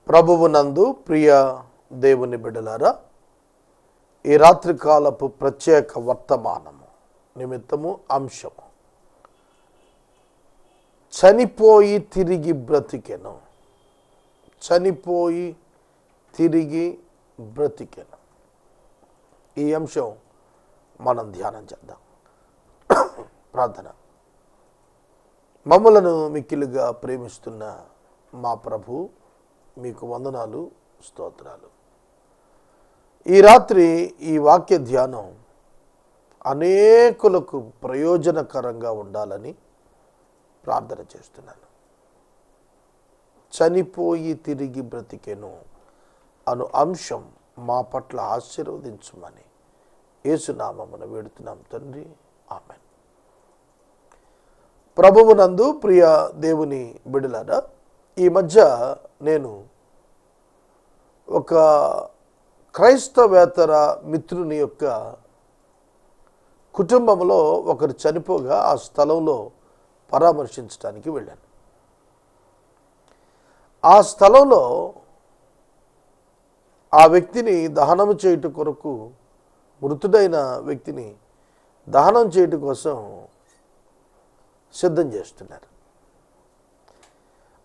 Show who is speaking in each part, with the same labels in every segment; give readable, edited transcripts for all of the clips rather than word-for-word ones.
Speaker 1: ప్రభువునందు ప్రియ దేవుని బిడ్డలారా, ఈ రాత్రికాలపు ప్రత్యేక వర్తమానము నిమిత్తము అంశము చనిపోయి తిరిగి బ్రతికెను. చనిపోయి తిరిగి బ్రతికెను. ఈ అంశం మనం ధ్యానం చేద్దాం. ప్రార్థన. మమ్మలను మిక్కిలిగా ప్రేమిస్తున్న మా ప్రభు, మీకు వందనాలు, స్తోత్రాలు. ఈ రాత్రి ఈ వాక్య ధ్యానం అనేకులకు ప్రయోజనకరంగా ఉండాలని ప్రార్థన చేస్తున్నాను. చనిపోయి తిరిగి బ్రతికెను అను అంశం మా పట్ల ఆశీర్వదించమని యేసునామమున వేడుతున్నాం తండ్రి, ఆమేన్. ప్రభువునందు ప్రియ దేవుని బిడ్డలారా, ఈ మధ్య నేను ఒక క్రైస్తవేతర మిత్రుని యొక్క కుటుంబంలో ఒకరు చనిపోగా ఆ స్థలంలో పరామర్శించడానికి వెళ్ళాను. ఆ స్థలంలో ఆ వ్యక్తిని దహనం చేయుట కొరకు, మృతుడైన వ్యక్తిని దహనం చేయుట కోసం సిద్ధం చేస్తున్నారు.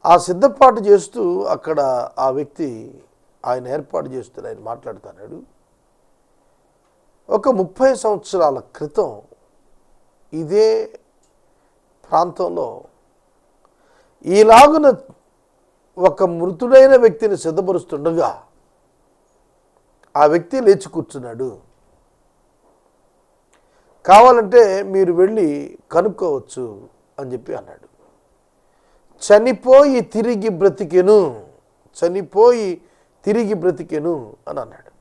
Speaker 1: ఆ సిద్ధపాటు చేస్తూ అక్కడ ఆ వ్యక్తి ఆయన ఏర్పాటు చేస్తున్న ఆయన మాట్లాడుతున్నాడు. ఒక 30 సంవత్సరాల క్రితం ఇదే ప్రాంతంలో ఈలాగున ఒక మృతుడైన వ్యక్తిని సిద్ధపరుస్తుండగా ఆ వ్యక్తి లేచి కూర్చున్నాడు. కావాలంటే మీరు వెళ్ళి కనుక్కోవచ్చు అని చెప్పి అన్నాడు. చనిపోయి తిరిగి బ్రతికెను, చనిపోయి తిరిగి బ్రతికెను అని అన్నాడు.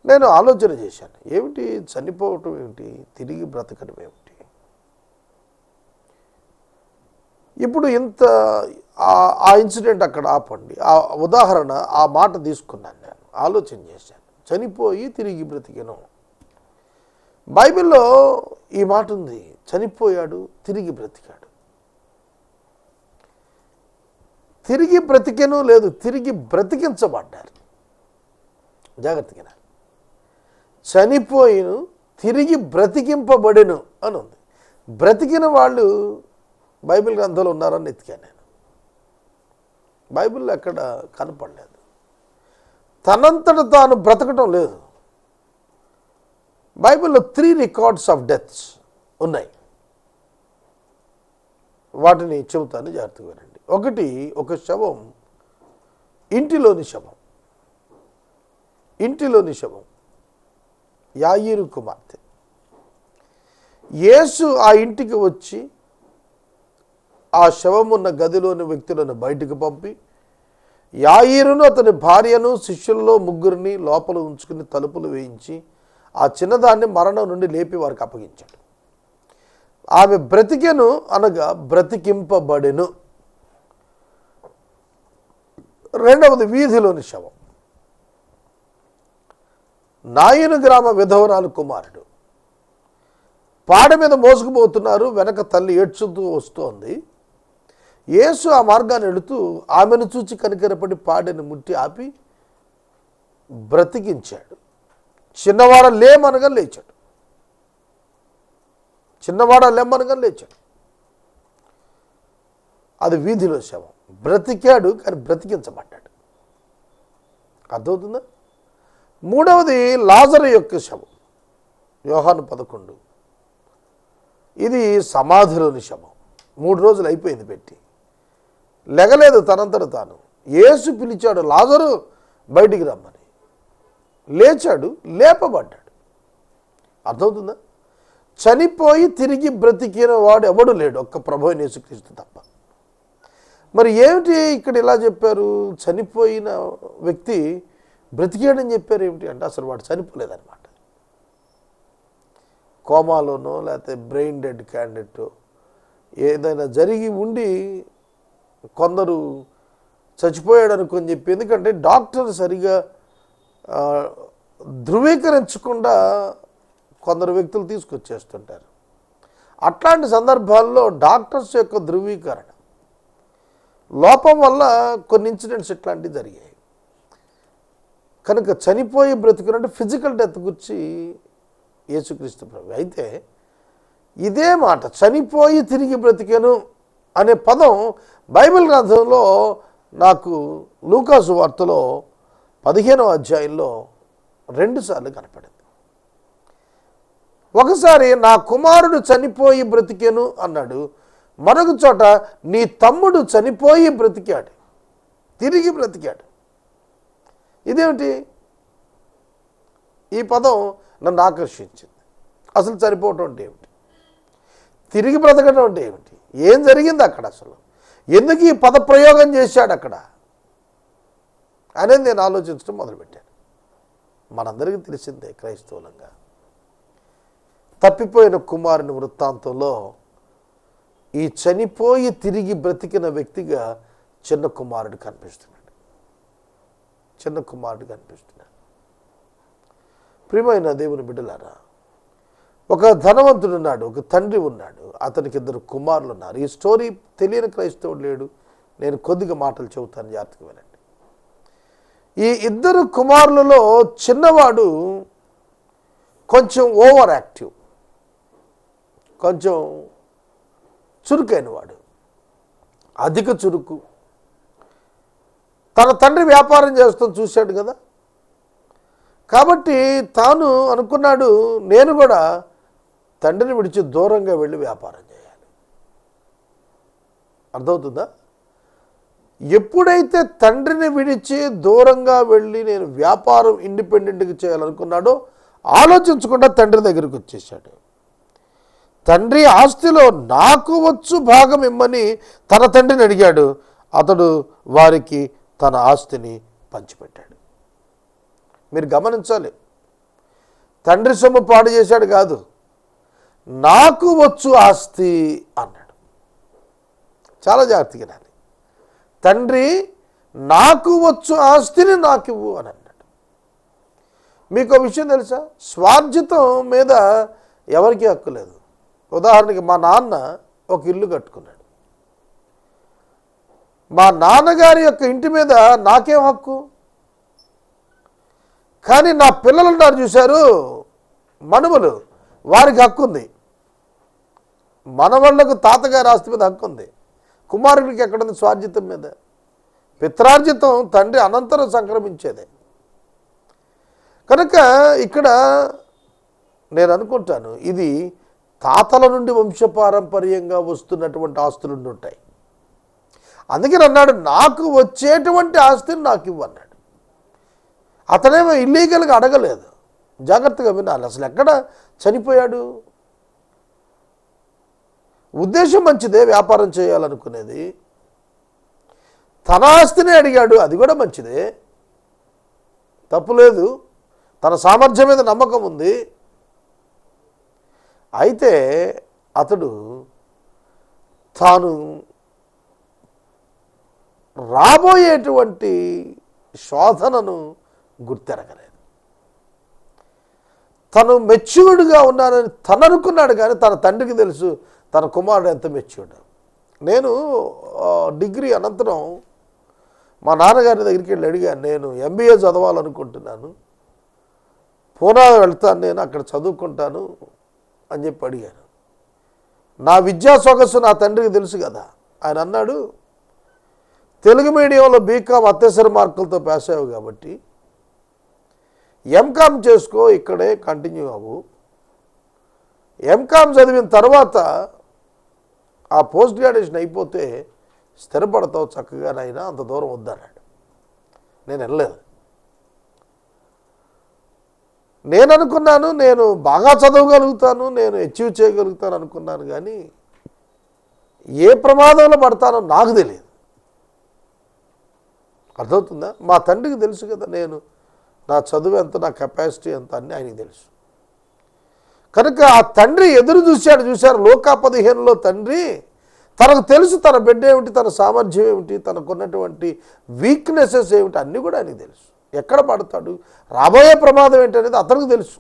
Speaker 1: నేను ఆలోచన చేశాను, ఏమిటి చనిపోవటం ఏమిటి, తిరిగి బ్రతకడం ఏమిటి? ఇప్పుడు ఇంత ఆ ఇన్సిడెంట్ అక్కడ ఆపండి, ఆ ఉదాహరణ, ఆ మాట తీసుకున్నాను. నేను ఆలోచన చేశాను, చనిపోయి తిరిగి బ్రతికెను. బైబిల్లో ఈ మాట ఉంది, చనిపోయాడు తిరిగి బ్రతికాడు. తిరిగి బ్రతికెను లేదు, తిరిగి బ్రతికించబడ్డారు. జాగ్రత్తగా, చనిపోయిను తిరిగి బ్రతికింపబడెను అని ఉంది. బ్రతికిన వాళ్ళు బైబిల్ గ్రంథంలో ఉన్నారని ఎతికాను నేను. బైబిల్లో ఎక్కడ కనపడలేదు. తనంతట తాను బ్రతకటం లేదు. బైబిల్లో 3 రికార్డ్స్ ఆఫ్ డెత్స్ ఉన్నాయి. వాటిని చెబుతాను, జాగ్రత్తగా వినండి. ఒకటి, ఒక శవం, ఇంటిలోని శవం. ఇంటిలోని శవం యాయీరు కుమార్తె. యేసు ఆ ఇంటికి వచ్చి ఆ శవం ఉన్న గదిలోని వ్యక్తులను బయటకు పంపి యాయీరును అతని భార్యను శిష్యుల్లో 3 లోపల ఉంచుకుని తలుపులు వేయించి ఆ చిన్నదాన్ని మరణం నుండి లేపి వారికి అప్పగించాడు. ఆమె బ్రతికెను అనగా బ్రతికింపబడెను. రెండవది, వీధిలోని శవం. నాయను గ్రామ విధవరాలు కుమారుడు. పాడ మీద మోసుకుపోతున్నారు, వెనక తల్లి ఏడ్చుతూ వస్తోంది. యేసు ఆ మార్గాన్ని వెళుతూ ఆమెను చూచి కనికరపడి పాడెను ముట్టి ఆపి బ్రతికించాడు. చిన్నవాడ లేమనగా లేచాడు. చిన్నవాడ లేమనగా లేచాడు. అది వీధిలో శవం. బ్రతికాడు కానీ బ్రతికించబడ్డాడు. అర్థమవుతుందా? మూడవది, లాజరు యొక్క శవం. యోహాను 11. ఇది సమాధిలోని శవం. 3 రోజులు అయిపోయింది పెట్టి, లెగలేదు తనంతట తాను. యేసు పిలిచాడు, లాజరు బయటికి రమ్మని. లేచాడు, లేపబడ్డాడు. అర్థమవుతుందా? చనిపోయి తిరిగి బ్రతికిన వాడు ఎవడు లేడు, ఒక్క ప్రభువైన యేసుక్రీస్తు తప్ప. మరి ఏమిటి ఇక్కడ ఇలా చెప్పారు? చనిపోయిన వ్యక్తి బ్రతికాడని చెప్పారు ఏమిటి అంటే, అసలు వాడు చనిపోలేదన్నమాట. కోమాలోనో లేకపోతే బ్రెయిన్ డెడ్ క్యాండిడేట్ ఏదైనా జరిగి ఉండి కొందరు చచ్చిపోయాడు అనుకొని చెప్పి, ఎందుకంటే డాక్టర్ సరిగా ధృవీకరించకుండా కొందరు వ్యక్తులు తీసుకొచ్చేస్తుంటారు. అట్లాంటి సందర్భాల్లో డాక్టర్స్ యొక్క ధృవీకరణ లోపం వల్ల కొన్ని ఇన్సిడెంట్స్ ఇట్లాంటివి జరిగాయి. కనుక చనిపోయి బ్రతుకునంటే ఫిజికల్ డెత్ గురించి యేసుక్రీస్తు ప్రభు. అయితే ఇదే మాట చనిపోయి తిరిగి బ్రతికెను అనే పదం బైబిల్ గ్రంథంలో నాకు లూకాసు వార్తలో 15వ అధ్యాయంలో 2 సార్లు కనపడింది. ఒకసారి నా కుమారుడు చనిపోయి బ్రతికెను అన్నాడు, మరొక చోట నీ తమ్ముడు చనిపోయి బ్రతికాడు, తిరిగి బ్రతికాడు. ఇదేమిటి? ఈ పదం నన్ను ఆకర్షించింది. అసలు చనిపోవటం అంటే ఏమిటి, తిరిగి బ్రతకడం అంటే ఏమిటి, ఏం జరిగింది అక్కడ, అసలు ఎందుకు ఈ పద ప్రయోగం చేశాడు అక్కడ అనేది నేను ఆలోచించడం మొదలుపెట్టాను. మనందరికీ తెలిసిందే క్రైస్తవులంగా తప్పిపోయిన కుమారుని వృత్తాంతంలో ఈ చనిపోయి తిరిగి బ్రతికిన వ్యక్తిగా చిన్న కుమారుడు కనిపిస్తున్నాడు. ప్రియమైన దేవుని బిడ్డలారా, ఒక ధనవంతుడు ఉన్నాడు, ఒక తండ్రి ఉన్నాడు, అతనికి 2 కుమారులు ఉన్నారు. ఈ స్టోరీ తెలియని క్రైస్తవుడు లేడు. నేను కొద్దిగా మాటలు చెబుతాను, జాగ్రత్తగా వినండి. ఈ 2 కుమారులలో చిన్నవాడు కొంచెం ఓవర్ యాక్టివ్, కొంచెం చురుకైన వాడు, అధిక చురుకు. తన తండ్రి వ్యాపారం చేస్తూ చూశాడు కదా, కాబట్టి తాను అనుకున్నాడు నేను కూడా తండ్రిని విడిచి దూరంగా వెళ్ళి వ్యాపారం చేయాలి. అర్థమవుతుందా? ఎప్పుడైతే తండ్రిని విడిచి దూరంగా వెళ్ళి నేను వ్యాపారం ఇండిపెండెంట్గా చేయాలనుకున్నాడో ఆలోచించకుండా తండ్రి దగ్గరికి వచ్చేసాడు. తండ్రి ఆస్తిలో నాకు వచ్చు భాగం ఇమ్మని తన తండ్రిని అడిగాడు. అతడు వారికి తన ఆస్తిని పంచిపెట్టాడు. మీరు గమనించాలి, తండ్రి సొమ్ము పాడు చేశాడు కాదు, నాకు వచ్చు ఆస్తి అన్నాడు. చాలా జాగ్రత్తగా వినాలి. తండ్రి నాకు వచ్చు ఆస్తిని నాకు ఇవ్వు అని అన్నాడు. మీకు విషయం తెలుసా, స్వార్జితం మీద ఎవరికీ హక్కు లేదు. ఉదాహరణకి మా నాన్న ఒక ఇల్లు కట్టుకున్నాడు, మా నాన్నగారి యొక్క ఇంటి మీద నాకేం హక్కు? కానీ నా పిల్లలు ఉన్నారు చూశారు, మనుమలు, వారికి హక్కు ఉంది. మనవాళ్లకు తాతగారి ఆస్తి మీద హక్కు ఉంది, కుమారుడికి ఎక్కడుంది స్వార్జితం మీద? పిత్రార్జితం తండ్రి అనంతరం సంక్రమించేదే. కనుక ఇక్కడ నేను అనుకుంటాను ఇది తాతల నుండి వంశపారంపర్యంగా వస్తున్నటువంటి ఆస్తులు ఉంటాయి. అందుకని అన్నాడు నాకు వచ్చేటువంటి ఆస్తిని నాకు ఇవ్వన్నాడు. అతనేమో ఇల్లీగల్గా అడగలేదు. జాగ్రత్తగా వినాలి. అసలు ఎక్కడ చనిపోయాడు? ఉద్దేశం మంచిదే, వ్యాపారం చేయాలనుకునేది. తన ఆస్తిని అడిగాడు, అది కూడా మంచిదే, తప్పులేదు. తన సామర్థ్యం మీద నమ్మకం ఉంది. అయితే అతడు తాను రాబోయేటువంటి శోధనను గుర్తెరగలేదు. తను మెచ్యూర్డ్గా ఉన్నానని తను అనుకున్నాడు, కానీ తన తండ్రికి తెలుసు తన కుమారుడు ఎంత మెచ్యూర్డ్. నేను డిగ్రీ అనంతరం మా నాన్నగారి దగ్గరికి వెళ్ళి అడిగాను, నేను MBA చదవాలనుకుంటున్నాను, పూనా వెళ్తాను, నేను అక్కడ చదువుకుంటాను అని చెప్పి అడిగాను. నా విద్యా సొగసు నా తండ్రికి తెలుసు కదా. ఆయన అన్నాడు, తెలుగు మీడియంలో బీకామ్ అత్యవసర మార్కులతో పాస్ అయ్యావు కాబట్టి ఎంకామ్ చేసుకో, ఇక్కడే కంటిన్యూ అవ్వు. ఎంకామ్ చదివిన తర్వాత ఆ పోస్ట్ గ్రాడ్యుయేషన్ అయిపోతే స్థిరపడతావు చక్కగానైనా, అంత దూరం వద్దన్నాడు. నేను వెళ్ళలేదు. నేను అనుకున్నాను నేను బాగా చదవగలుగుతాను, నేను అచీవ్ చేయగలుగుతాను అనుకున్నాను, కానీ ఏ ప్రమాదంలో పడతానో నాకు తెలియదు. అర్థమవుతుందా? మా తండ్రికి తెలుసు కదా నేను నా చదువు ఎంత, నా కెపాసిటీ ఎంత అన్నీ ఆయనకి తెలుసు. కనుక ఆ తండ్రి ఎదురు చూశారు. లోకా 15లో తండ్రి తనకు తెలుసు తన బిడ్డ ఏమిటి, తన సామర్థ్యం ఏమిటి, తనకున్నటువంటి వీక్నెసెస్ ఏమిటి, అన్నీ కూడా ఆయనకి తెలుసు. ఎక్కడ పడతాడు, రాబోయే ప్రమాదం ఏంటనేది అతనికి తెలుసు.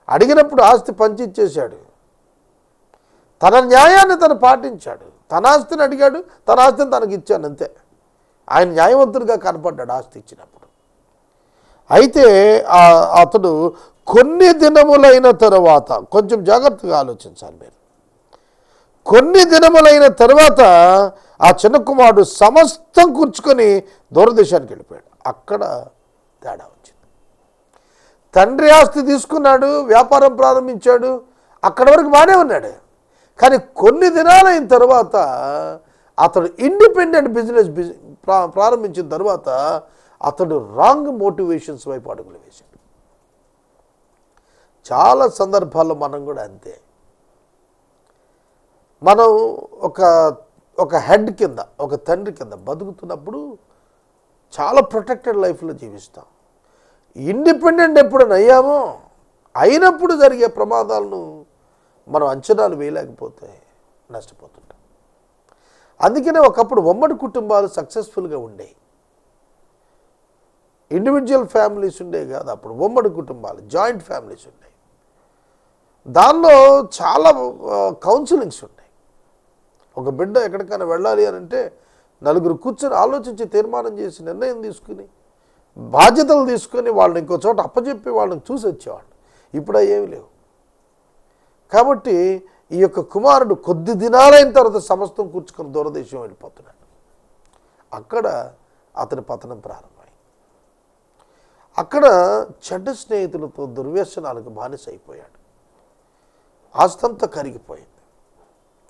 Speaker 1: అడిగినప్పుడు ఆస్తి పంచిచ్చేశాడు. తన న్యాయాన్ని తను పాటించాడు. తన ఆస్తిని అడిగాడు, తన ఆస్తిని తనకి ఇచ్చాను అంతే. ఆయన న్యాయవంతుడిగా కనపడ్డాడు ఆస్తి ఇచ్చినప్పుడు. అయితే అతడు కొన్ని దినములైన తరువాత, కొంచెం జాగ్రత్తగా ఆలోచించాలి మీరు, కొన్ని దినములైన తర్వాత ఆ చిన్న కుమారుడు సమస్తం కూర్చుకొని దూరదేశానికి వెళ్ళిపోయాడు. అక్కడ తేడా వచ్చింది. తండ్రి ఆస్తి తీసుకున్నాడు, వ్యాపారం ప్రారంభించాడు, అక్కడి వరకు బాగానే ఉన్నాడు. కానీ కొన్ని దినాలైన తర్వాత అతడు ఇండిపెండెంట్ బిజినెస్ ప్రారంభించిన తర్వాత అతడు రాంగ్ మోటివేషన్స్ వైపు అడుగులు వేశాడు. చాలా సందర్భాల్లో మనం కూడా అంతే. మనం ఒక హెడ్ కింద, ఒక తండ్రి కింద బతుకుతున్నప్పుడు చాలా ప్రొటెక్టెడ్ లైఫ్లో జీవిస్తాం. ఇండిపెండెంట్ ఎప్పుడైనా అయ్యామో అయినప్పుడు జరిగే ప్రమాదాలను మనం అంచనాలు వేయలేకపోతే నష్టపోతుంటాం. అందుకనే ఒకప్పుడు ఉమ్మడి కుటుంబాలు సక్సెస్ఫుల్గా ఉండేవి. ఇండివిజువల్ ఫ్యామిలీస్ ఉండేవి కాదు, అప్పుడు ఉమ్మడి కుటుంబాలు, జాయింట్ ఫ్యామిలీస్ ఉండేవి. దానిలో చాలా కౌన్సిలింగ్స్ ఉంటాయి. ఒక బిడ్డ ఎక్కడికైనా వెళ్ళాలి అని అంటే నలుగురు కూర్చొని ఆలోచించి తీర్మానం చేసి నిర్ణయం తీసుకుని బాధ్యతలు తీసుకొని వాళ్ళని ఇంకో చోట అప్పచెప్పి వాళ్ళని చూసి వచ్చేవాళ్ళు. ఇప్పుడు ఏమీ లేవు. కాబట్టి ఈ యొక్క కుమారుడు కొద్ది దినాలైన తర్వాత సమస్తం కూర్చుకొని దూరదేశం వెళ్ళిపోతున్నాడు. అక్కడ అతని పతనం ప్రారంభమైంది. అక్కడ చెడ్డ స్నేహితులతో దుర్వ్యసనాలకు బానిస అయిపోయాడు. ఆస్తంతా కరిగిపోయింది.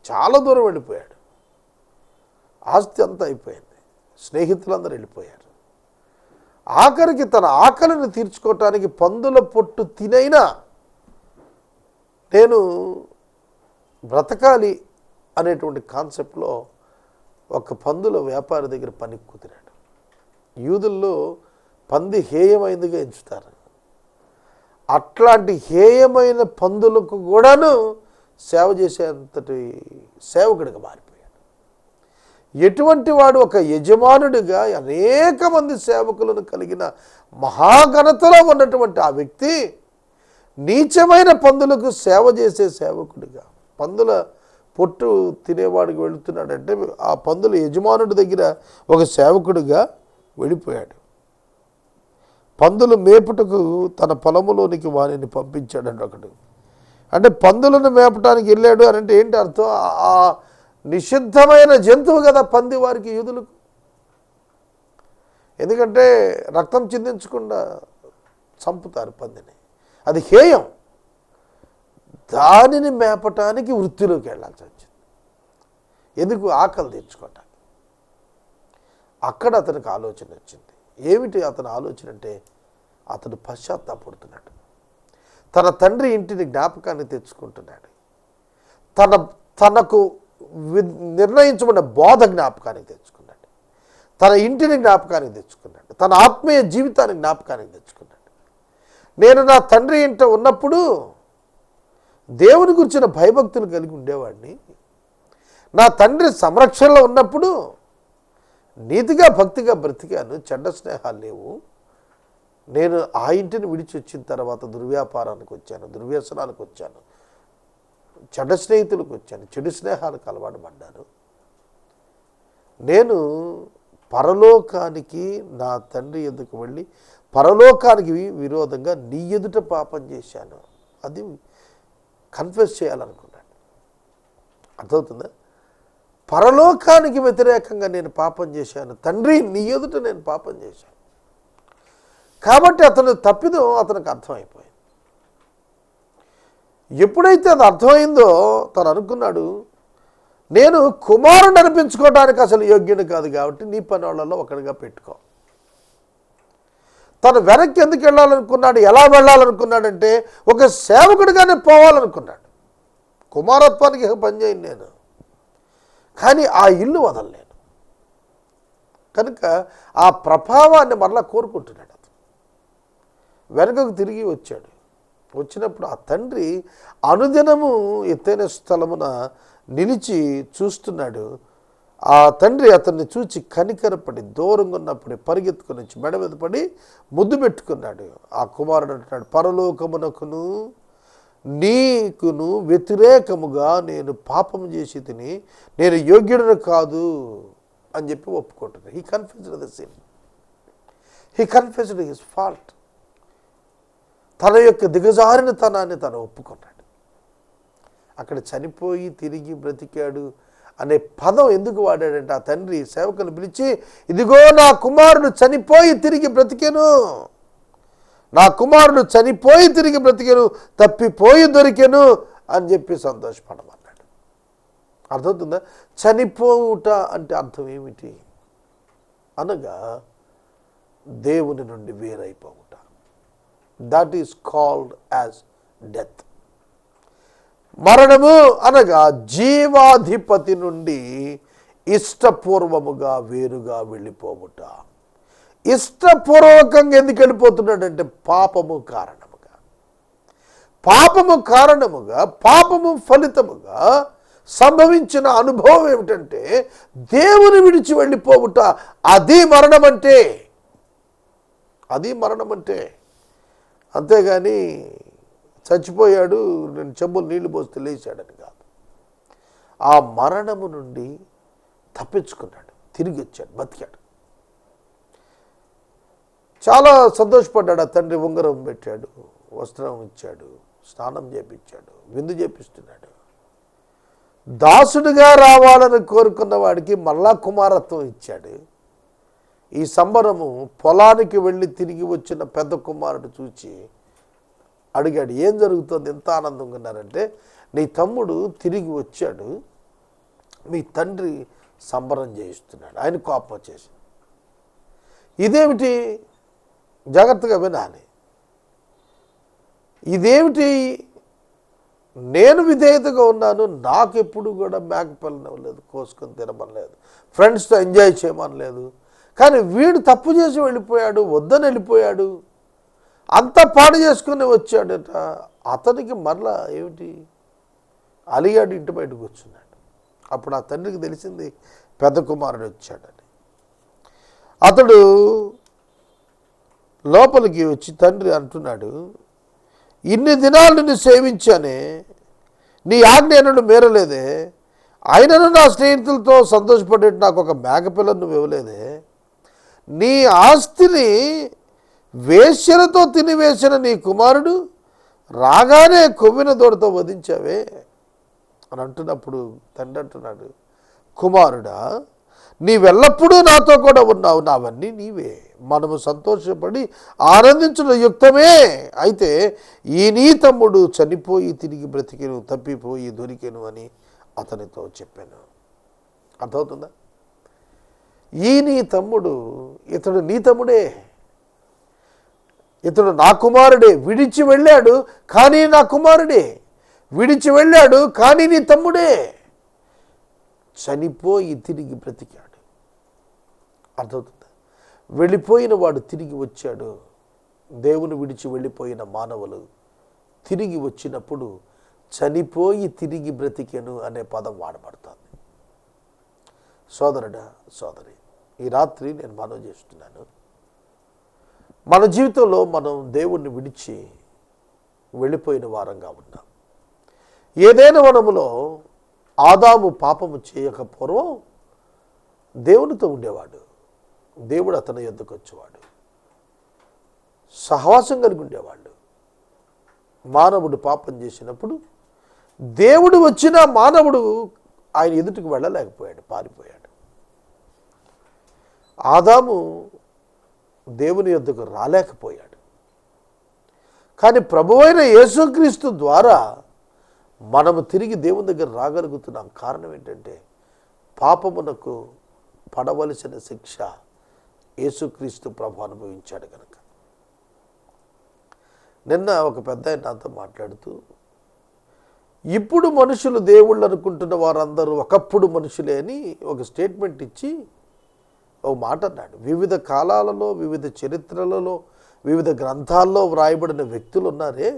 Speaker 1: చాలా దూరం వెళ్ళిపోయాడు. ఆస్తి అంతా అయిపోయింది. స్నేహితులందరూ వెళ్ళిపోయారు. ఆఖరికి తన ఆకలిని తీర్చుకోవటానికి పందుల పొట్టు తినైనా నేను బ్రతకాలి అనేటువంటి కాన్సెప్ట్లో ఒక పందుల వ్యాపారి దగ్గర పనికి కుదిరాడు. యూదుల్లో పంది హేయమైనదిగా ఎంచుతారు. అట్లాంటి హేయమైన పందులకు కూడాను సేవ చేసేంతటి సేవకుడిగా మారిపోయాడు. ఎటువంటి వాడు, ఒక యజమానుడిగా అనేక మంది సేవకులను కలిగిన మహాఘనతలో ఉన్నటువంటి ఆ వ్యక్తి నీచమైన పందులకు సేవ చేసే సేవకుడిగా, పందుల పొట్టు తినేవాడికి వెళుతున్నాడంటే ఆ పందుల యజమానుడి దగ్గర ఒక సేవకుడిగా వెళ్ళిపోయాడు. పందులు మేపుటకు తన పొలములోనికి వారిని పంపించాడంట ఒకడు. అంటే పందులను మేపటానికి వెళ్ళాడు అని అంటే ఏంటి అర్థం? ఆ నిషిద్ధమైన జంతువు కదా పంది వారికి, యూదులకు. ఎందుకంటే రక్తం చిందించకుండా చంపుతారు పందిని, అది హేయం. దానిని మేపటానికి వృత్తిలోకి వెళ్ళాల్సి వచ్చింది. ఎందుకు? ఆకలి తీర్చుకోవటానికి. అక్కడ అతనికి ఆలోచన వచ్చింది. ఏమిటి అతని ఆలోచన అంటే, అతడు పశ్చాత్తాపడుతున్నాడు. తన తండ్రి ఇంటిని జ్ఞాపకాన్ని తెచ్చుకుంటున్నాడు. తనకు నిర్ణయించబడిన బోధ జ్ఞాపకానికి తెచ్చుకున్నాడు. తన ఇంటిని జ్ఞాపకానికి తెచ్చుకున్నాడు. తన ఆత్మీయ జీవితాన్ని జ్ఞాపకానికి తెచ్చుకున్నాడు. నేను నా తండ్రి ఇంట ఉన్నప్పుడు దేవుని గురించిన భయభక్తులు కలిగి ఉండేవాడిని. నా తండ్రి సంరక్షణలో ఉన్నప్పుడు నీతిగా భక్తిగా బ్రతికాను. చెడ్డ స్నేహాలు లేవు. నేను ఆ ఇంటిని విడిచి వచ్చిన తర్వాత దుర్వ్యాపారానికి వచ్చాను, దుర్వ్యసనాలకు వచ్చాను, చెడ్డ స్నేహితులకు వచ్చాను, చెడు స్నేహాలకు అలవాటు పడ్డాను. నేను పరలోకానికి, నా తండ్రి ఎదుకు వెళ్ళి పరలోకానికి విరోధంగా నీ ఎదుట పాపం చేశాను. అది కన్ఫెస్ చేయాలనుకున్నాను. అర్థమవుతుందా? పరలోకానికి వ్యతిరేకంగా నేను పాపం చేశాను, తండ్రి నీ ఎదుట నేను పాపం చేశాను. కాబట్టి అతను తప్పిదం అతనికి అర్థమైపోయింది. ఎప్పుడైతే అది అర్థమైందో తను అనుకున్నాడు, నేను కుమారుని అనిపించుకోవడానికి అసలు యోగ్యుడు కాదు కాబట్టి నీ పని వాళ్ళలో ఒకటిగా పెట్టుకో. తను వెనక్కి ఎందుకు వెళ్ళాలనుకున్నాడు, ఎలా వెళ్ళాలనుకున్నాడంటే ఒక సేవకుడిగానే పోవాలనుకున్నాడు. కుమారత్వానికి పనిచేయను నేను, కానీ ఆ ఇల్లు వదలలేను కనుక ఆ ప్రభావాన్ని మరలా కోరుకుంటున్నాడు. అతను వెనకకు తిరిగి వచ్చాడు. వచ్చినప్పుడు ఆ తండ్రి అనుదినము ఎత్తైన స్థలమున నిలిచి చూస్తున్నాడు. ఆ తండ్రి అతన్ని చూచి కనికరపడి దూరంగా ఉన్నప్పుడే పరిగెత్తుకుని వచ్చి మెడ మీద పడి ముద్దు పెట్టుకున్నాడు. ఆ కుమారుడు అంటున్నాడు, పరలోకమునకును నీకును వ్యతిరేకముగా నేను పాపం చేసి తిని నేను యోగ్యుడను కాదు అని చెప్పి ఒప్పుకుంటున్నాడు. He confessed the sin, he confessed his fault. తన యొక్క దిగజారిన తనాన్ని తను ఒప్పుకున్నాడు. అక్కడ చనిపోయి తిరిగి బ్రతికాడు అనే పదం ఎందుకు వాడాడంటే, ఆ తండ్రి సేవకుని పిలిచి, ఇదిగో నా కుమారుడు చనిపోయి తిరిగి బ్రతికెను, నా కుమారుడు చనిపోయి తిరిగి బ్రతికెను, తప్పిపోయి దొరికెను అని చెప్పి సంతోషపడమన్నాడు. అర్థమవుతుందా? చనిపోవుట అంటే అర్థం ఏమిటి అనగా దేవుని నుండి వేరైపోవుట. That is called as death. మరణము అనగా జీవాధిపతి నుండి ఇష్టపూర్వముగా వేరుగా వెళ్ళిపోవుట. ఇష్టపూర్వకంగా ఎందుకు వెళ్ళిపోతున్నాడంటే పాపము కారణముగా. పాపము కారణముగా, పాపము ఫలితముగా సంభవించిన అనుభవం ఏమిటంటే దేవుని విడిచి వెళ్ళిపోవుట. అది మరణం అంటే, అది మరణం అంటే. అంతేగాని చచ్చిపోయాడు, నేను చెంబులు నీళ్లు పోస్తే లేచాడని కాదు. ఆ మరణము నుండి తప్పించుకున్నాడు, తిరిగి వచ్చాడు, బతికాడు. చాలా సంతోషపడ్డాడు. ఆ తండ్రి ఉంగరం పెట్టాడు, వస్త్రం ఇచ్చాడు, స్నానం చేపించాడు, విందు చేపిస్తున్నాడు. దాసుడిగా రావాలని కోరుకున్న వాడికి మళ్ళా కుమారత్వం ఇచ్చాడు. ఈ సంబరము పొలానికి వెళ్ళి తిరిగి వచ్చిన పెద్ద కుమారుడు చూచి అడిగాడు, ఏం జరుగుతుంది, ఎంత ఆనందంగా ఉన్నారంటే, నీ తమ్ముడు తిరిగి వచ్చాడు, మీ తండ్రి సంబరం చేయిస్తున్నాడు. ఆయన కోపం వచ్చేసి, ఇదేమిటి, జాగ్రత్తగా వినాలి, ఇదేమిటి, నేను విధేయతగా ఉన్నాను, నాకు ఎప్పుడు కూడా మేకపిల్లనివ్వలేదు, కోసుకొని తినమనలేదు, ఫ్రెండ్స్తో ఎంజాయ్ చేయమనలేదు, కానీ వీడు తప్పు చేసి వెళ్ళిపోయాడు, వద్దని వెళ్ళిపోయాడు, అంతా పాడు చేసుకుని వచ్చాడట. అతనికి మరలా ఏమిటి అలిగాడు, ఇంటి బయట కూర్చున్నాడు. అప్పుడు ఆ తండ్రికి తెలిసింది పెద్ద కుమారుడు వచ్చాడని. అతడు లోపలికి వచ్చి తండ్రి అంటున్నాడు, ఇన్ని దినాలు నిన్ను సేవించానే, నీ ఆజ్ఞ ఎన్నడూ మేరలేదే, అయినను నా స్నేహితులతో సంతోషపడేట్టు నాకు ఒక మేకపిల్లను నువ్వు ఇవ్వలేదే, నీ ఆస్తిని వేశ్యలతో తినివేసిన నీ కుమారుడు రాగానే కొవ్విన దూడతో వధించావే అని అంటున్నప్పుడు తండ్రి అంటున్నాడు, కుమారుడా, నీవెల్లప్పుడూ నాతో కూడా ఉన్నావు, నావన్నీ నీవే, మనము సంతోషపడి ఆనందించడం యుక్తమే. అయితే ఈ నీ తమ్ముడు చనిపోయి తిరిగి బ్రతికెను, తప్పిపోయి దొరికెను అని అతనితో చెప్పాను. అర్థమవుతుందా? ఈ నీ తమ్ముడు, ఇతడు నీ తమ్ముడే, ఇతడు నా కుమారుడే, విడిచి వెళ్ళాడు కానీ నా కుమారుడే, విడిచి వెళ్ళాడు కానీ నీ తమ్ముడే, చనిపోయి తిరిగి బ్రతికాడు. అర్థమవుతుందా? వెళ్ళిపోయిన వాడు తిరిగి వచ్చాడు. దేవుని విడిచి వెళ్ళిపోయిన మానవులు తిరిగి వచ్చినప్పుడు చనిపోయి తిరిగి బ్రతికెను అనే పదం వాడబడుతుంది. సోదరుడా, సోదరి, ఈ రాత్రి నేను మనవి చేస్తున్నాను, మన జీవితంలో మనం దేవుణ్ణి విడిచి వెళ్ళిపోయిన వారంగా ఉన్నాం. ఏదైనా వనములో ఆదాము పాపము చేయక పూర్వం దేవునితో ఉండేవాడు, దేవుడు అతని యొద్దకు వచ్చేవాడు, సహవాసం కలిగి ఉండేవాడు. మానవుడు పాపం చేసినప్పుడు దేవుడు వచ్చినా మానవుడు ఆయన ఎదుటికి వెళ్ళలేకపోయాడు, పారిపోయాడు. ఆదాము దేవుని యొద్దకు రాలేకపోయాడు. కానీ ప్రభువైన యేసుక్రీస్తు ద్వారా మనము తిరిగి దేవుని దగ్గర రాగలుగుతున్నాం. కారణం ఏంటంటే పాపమునకు పడవలసిన శిక్ష యేసుక్రీస్తు ప్రభు అనుభవించాడు కనుక. నిన్న ఒక పెద్ద నాతో మాట్లాడుతూ, ఇప్పుడు మనుషులు దేవుళ్ళు అనుకుంటున్న వారందరూ ఒకప్పుడు మనుషులే అని ఒక స్టేట్మెంట్ ఇచ్చి ఒక మాట అన్నాడు. వివిధ కాలాలలో, వివిధ చరిత్రలలో, వివిధ గ్రంథాల్లో వ్రాయబడిన వ్యక్తులు ఉన్నారే,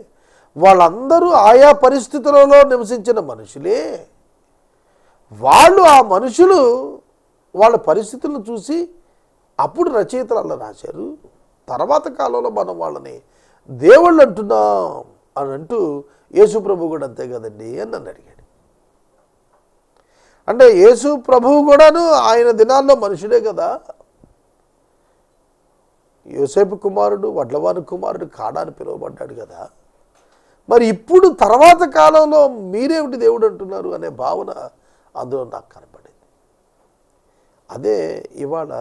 Speaker 1: వాళ్ళందరూ ఆయా పరిస్థితులలో నివసించిన మనుషులే. వాళ్ళు, ఆ మనుషులు వాళ్ళ పరిస్థితులను చూసి అప్పుడు రచయితలు అలా రాశారు. తర్వాత కాలంలో మనం వాళ్ళని దేవుళ్ళు అంటున్నాం అని అంటూ యేసు ప్రభు కూడా అంతే కదండి అని నన్ను అడిగాడు. అంటే యేసు ప్రభువు కూడాను ఆయన దినాల్లో మనుషుడే కదా, యోసేపు కుమారుడు, వడ్లవాని కుమారుడు కాడా అని పిలువబడ్డాడు కదా, మరి ఇప్పుడు తర్వాత కాలంలో మీరేమిటి దేవుడు అంటున్నారు అనే భావన అందులో నాకు కనపడింది. అదే ఇవాళ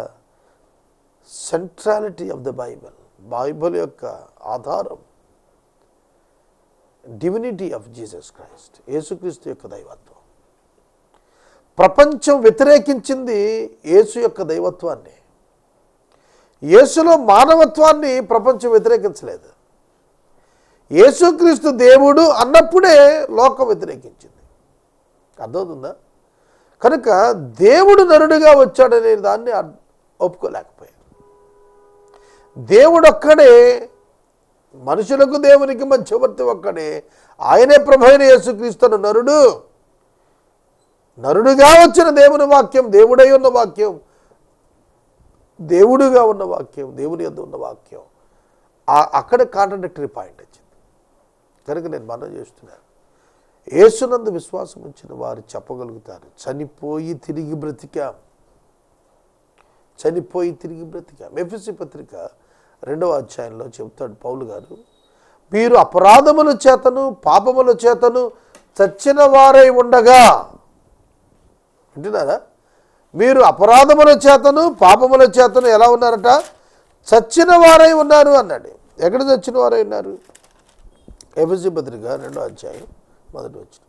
Speaker 1: centrality of the Bible, Bible యొక్క ఆధారం డివినిటీ ఆఫ్ జీసస్ క్రైస్ట్, యేసుక్రీస్తు యొక్క దైవత్వం. ప్రపంచం వ్యతిరేకించింది యేసు యొక్క దైవత్వాన్ని, యేసులో మానవత్వాన్ని ప్రపంచం వ్యతిరేకించలేదు. యేసుక్రీస్తు దేవుడు అన్నప్పుడే లోకం వ్యతిరేకించింది. అర్థమవుతుందా? కనుక దేవుడు నరుడిగా వచ్చాడనే దాన్ని ఒప్పుకోలేకపోయారు. దేవుడు ఒక్కడే, మనుషులకు దేవునికి మధ్యవర్తి ఒక్కడే, ఆయనే ప్రభు అయిన యేసుక్రీస్తును నరుడు, నరుడుగా వచ్చిన దేవుని వాక్యం, దేవుడై ఉన్న వాక్యం, దేవుడుగా ఉన్న వాక్యం, దేవుని యందు ఉన్న వాక్యం, అక్కడ కాంట్రడిక్టరీ పాయింట్ వచ్చింది. కనుక నేను మనం చేస్తున్నాను, యేసునందు విశ్వాసం ఉంచిన వారు చెప్పగలుగుతారు, చనిపోయి తిరిగి బ్రతికాం, చనిపోయి తిరిగి బ్రతికాం. ఎఫెసీ పత్రిక 2వ అధ్యాయంలో చెబుతాడు పౌలు గారు, మీరు అపరాధముల చేతను పాపముల చేతను చచ్చిన వారై ఉండగా, వింటున్నారా? మీరు అపరాధముల చేతను పాపముల చేతను ఎలా ఉన్నారట? చచ్చిన వారై ఉన్నారు అన్నాడు. ఎక్కడ చచ్చిన వారై ఉన్నారు? ఎఫెసీ పత్రిక 2వ అధ్యాయం 1వ వచనం.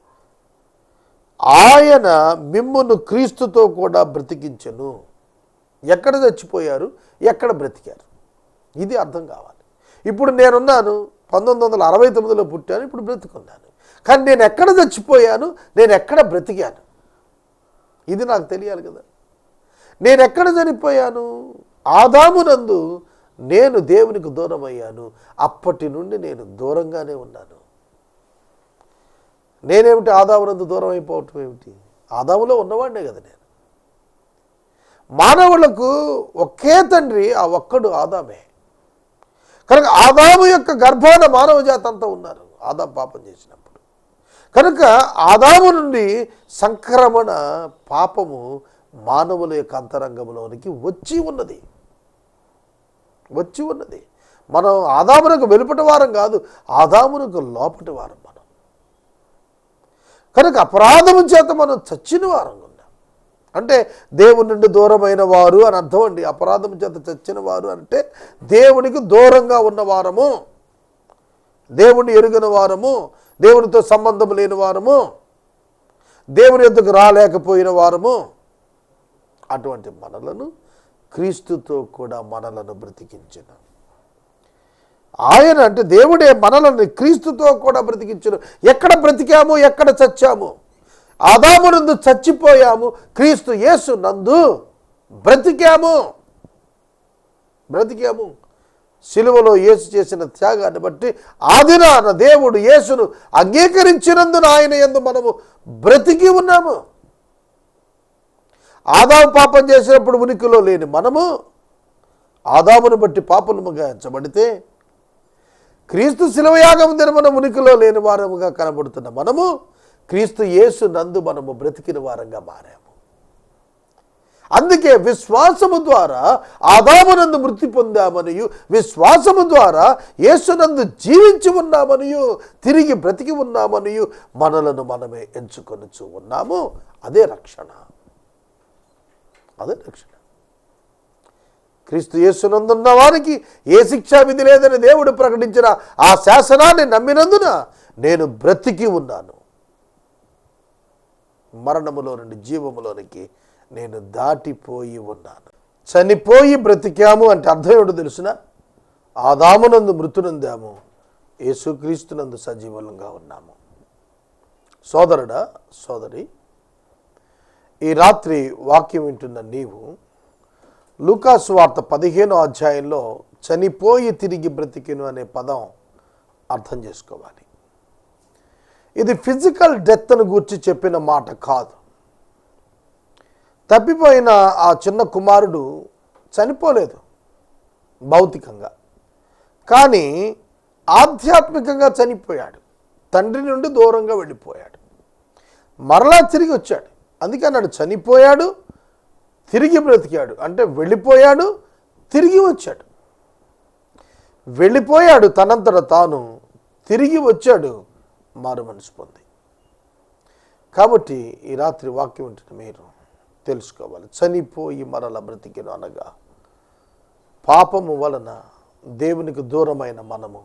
Speaker 1: ఆయన మిమ్మును క్రీస్తుతో కూడా బ్రతికించెను. ఎక్కడ చచ్చిపోయారు, ఎక్కడ బ్రతికారు, ఇది అర్థం కావాలి. ఇప్పుడు నేనున్నాను, 1969లో పుట్టాను, ఇప్పుడు బ్రతికున్నాను. కానీ నేను ఎక్కడ చచ్చిపోయాను, నేను ఎక్కడ బ్రతికాను, ఇది నాకు తెలియాలి కదా. నేను ఎక్కడ చనిపోయాను? ఆదామునందు నేను దేవునికి దూరం అయ్యాను, అప్పటి నుండి నేను దూరంగానే ఉన్నాను. నేనేమిటి ఆదామునందు దూరం అయిపోవటం ఏమిటి? ఆదాములో ఉన్నవాడినే కదా నేను. మానవులకు ఒకే తండ్రి, ఆ ఒక్కడు ఆదామే. కనుక ఆదాము యొక్క గర్భాన మానవ జాతి అంతా ఉన్నారు ఆదాము పాపం చేసినప్పుడు. కనుక ఆదాము నుండి సంక్రమణ పాపము మానవుల యొక్క అంతరంగంలోనికి వచ్చి ఉన్నది. మనం ఆదామునకు వెలుపటి వారం కాదు, ఆదామునకు లోపటి వారం మనం. కనుక అపరాధము చేత మనం చచ్చిన వారం ఉన్నాం. అంటే దేవుని నుండి దూరమైన వారు అని అర్థం అండి. అపరాధము చేత చచ్చిన వారు అంటే దేవునికి దూరంగా ఉన్నవారము, దేవుని ఎరుగని వారము, దేవునితో సంబంధం లేని వారము, దేవుని యొద్దకు రాలేకపోయిన వారము. అటువంటి మనలను క్రీస్తుతో కూడా మనలను బ్రతికించిన ఆయన, అంటే దేవుడే మనలను క్రీస్తుతో కూడా బ్రతికించను. ఎక్కడ బ్రతికాము, ఎక్కడ చచ్చాము? ఆదాము నందు చచ్చిపోయాము, క్రీస్తు యేసు నందు బ్రతికాము. సిలువలో యేసు చేసిన త్యాగాన్ని బట్టి ఆదినాన దేవుడు యేసును అంగీకరించినందున ఆయన యందు మనము బ్రతికి ఉన్నాము. ఆదాము పాపం చేసినప్పుడు ఉనికిలో లేని మనము ఆదామును బట్టి పాపముగా ఎంచబడితే, క్రీస్తు శిలువయాగం దినమున ఉనికిలో లేని వారముగా కనబడుతున్న మనము క్రీస్తు యేసు నందు మనము బ్రతికిన వారంగా మారాము. అందుకే విశ్వాసము ద్వారా ఆదామునందు మృతి పొందామనియు, విశ్వాసము ద్వారా యేసునందు జీవించి ఉన్నామనియు, తిరిగి బ్రతికి ఉన్నామనియు మనలను మనమే ఎంచుకొనుచు ఉన్నాము. అదే రక్షణ. క్రీస్తు యేసునందున్న వారికి ఏ శిక్షా విధి లేదని దేవుడు ప్రకటించిన ఆ శాసనాన్ని నమ్మినందున నేను బ్రతికి ఉన్నాను. మరణములో నుండి జీవములోనికి నేను దాటిపోయి ఉన్నాను. చనిపోయి బ్రతికాము అంటే అర్థం ఏమిటో తెలుసునా? ఆదామునందు మృతునందాము, యేసుక్రీస్తునందు సజీవంగా ఉన్నాము. సోదరుడా, సోదరి, ఈ రాత్రి వాక్యం వింటున్న నీవు లూకాసు వార్త 15వ అధ్యాయంలో చనిపోయి తిరిగి బ్రతికిను అనే పదం అర్థం చేసుకోవాలి. ఇది ఫిజికల్ డెత్ను గూర్చి చెప్పిన మాట కాదు. తప్పిపోయిన ఆ చిన్న కుమారుడు చనిపోలేదు భౌతికంగా, కానీ ఆధ్యాత్మికంగా చనిపోయాడు, తండ్రి నుండి దూరంగా వెళ్ళిపోయాడు, మరలా తిరిగి వచ్చాడు. అందుకే అన్నాడు చనిపోయాడు తిరిగి బ్రతికాడు, అంటే వెళ్ళిపోయాడు తిరిగి వచ్చాడు. వెళ్ళిపోయాడు తనంతట తాను, తిరిగి వచ్చాడు మారు మనసు పొంది. కాబట్టి ఈ రాత్రి వాక్యం ఉంటుంది మీరు తెలుసుకోవాలి. చనిపోయి మరల బ్రతికెను అనగా పాపము వలన దేవునికి దూరమైన మనము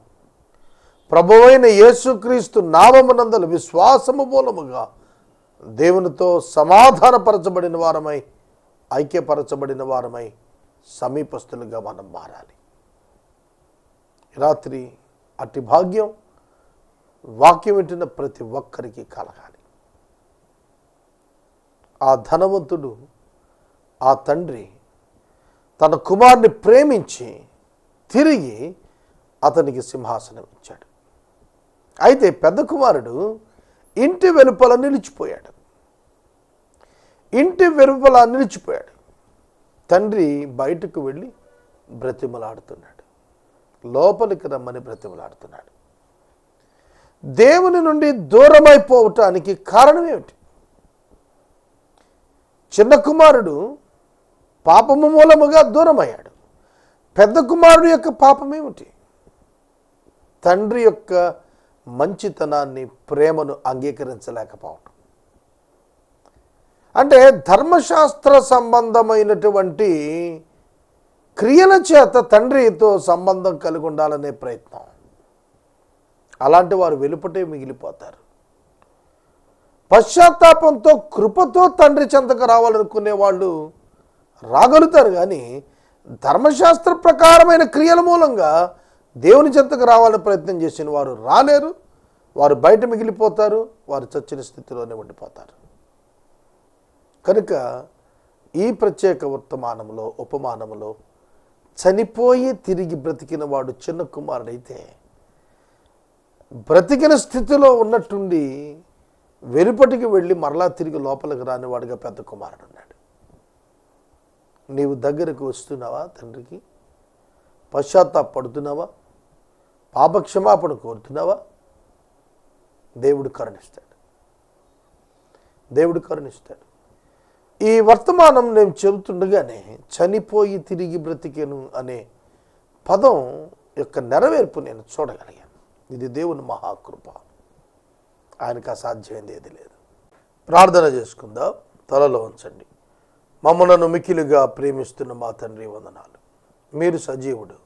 Speaker 1: ప్రభువైన యేసుక్రీస్తు నామమునందల విశ్వాసము మూలముగా దేవునితో సమాధానపరచబడిన వారమై, ఐక్యపరచబడిన వారమై, సమీపస్తులుగా మనం మారాలి. రాత్రి అట్టి భాగ్యం వాక్యం వింటున్న ప్రతి ఒక్కరికి కలగాలి. ఆ ధనవంతుడు, ఆ తండ్రి తన కుమారుని ప్రేమించి తిరిగి అతనికి సింహాసనం ఇచ్చాడు. అయితే పెద్ద కుమారుడు ఇంటి వెలుపల నిలిచిపోయాడు. తండ్రి బయటకు వెళ్ళి బ్రతిమలాడుతున్నాడు, లోపలికి రమ్మని బ్రతిమలాడుతున్నాడు. దేవుని నుండి దూరమైపోవటానికి కారణం ఏమిటి? చిన్న కుమారుడు పాపము మూలముగా దూరమయ్యాడు. పెద్ద కుమారుడు యొక్క పాపం ఏమిటి? తండ్రి యొక్క మంచితనాన్ని, ప్రేమను అంగీకరించలేకపోవటం. అంటే ధర్మశాస్త్ర సంబంధమైనటువంటి క్రియల చేత తండ్రితో సంబంధం కలిగి ఉండాలనే ప్రయత్నం. అలాంటి వారు వెలుపటే మిగిలిపోతారు. పశ్చాత్తాపంతో, కృపతో తండ్రి చెంతకు రావాలనుకునే వాళ్ళు రాగలుగుతారు, కానీ ధర్మశాస్త్ర ప్రకారమైన క్రియల మూలంగా దేవుని చెంతకు రావాలని ప్రయత్నం చేసిన వారు రాలేరు. వారు బయట మిగిలిపోతారు, వారు చచ్చిన స్థితిలోనే ఉండిపోతారు. కనుక ఈ ప్రత్యేక ఉపమానంలో చనిపోయి తిరిగి బ్రతికిన వాడు చిన్న కుమారుడైతే, బ్రతికిన స్థితిలో ఉన్నట్టుండి వెలుపటికి వెళ్ళి మరలా తిరిగి లోపలికి రానివాడుగా పెద్ద కుమారుడు ఉన్నాడు. నీవు దగ్గరకు వస్తున్నావా? తండ్రికి పశ్చాత్తాపడుతున్నావా? పాపక్షమాపణ కోరుతున్నావా? దేవుడు కరుణిస్తాడు. ఈ వర్తమానం నేను చెబుతుండగానే చనిపోయి తిరిగి బ్రతికెను అనే పదం యొక్క నెరవేర్పు నేను చూడగలిగాను. ఇది దేవుని మహాకృప, ఆయనకు అసాధ్యమైంది ఏది లేదు. ప్రార్థన చేసుకుందాం. తలలో ఉంచండి. మమ్మలను మిక్కిలుగా ప్రేమిస్తున్న మా తండ్రి, వందనాలు. మీరు సజీవుడు,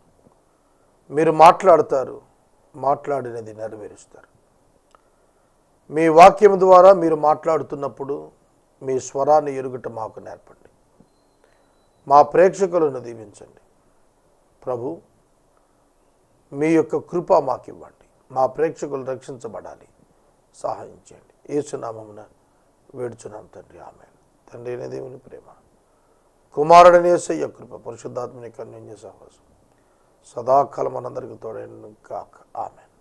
Speaker 1: మీరు మాట్లాడతారు, మాట్లాడినది నెరవేరుస్తారు. మీ వాక్యం ద్వారా మీరు మాట్లాడుతున్నప్పుడు మీ స్వరాన్ని ఎరుగుట మాకు నేర్పండి. మా ప్రేక్షకులను దీవించండి ప్రభు. మీ యొక్క కృప మాకు ఇవ్వండి. మా ప్రేక్షకులు రక్షించబడాలి, సహాయం చేయండి. యేసు నామమున వేడుచున్నాం తండ్రి, ఆమేన్. తండ్రి అయిన దేవుని ప్రేమ, కుమారుడైన యేసయ్య కృప, పరిశుద్ధాత్మని కన్య సహవాసం సదాకాలం మనందరికీ తోడైన కాక. ఆమేన్.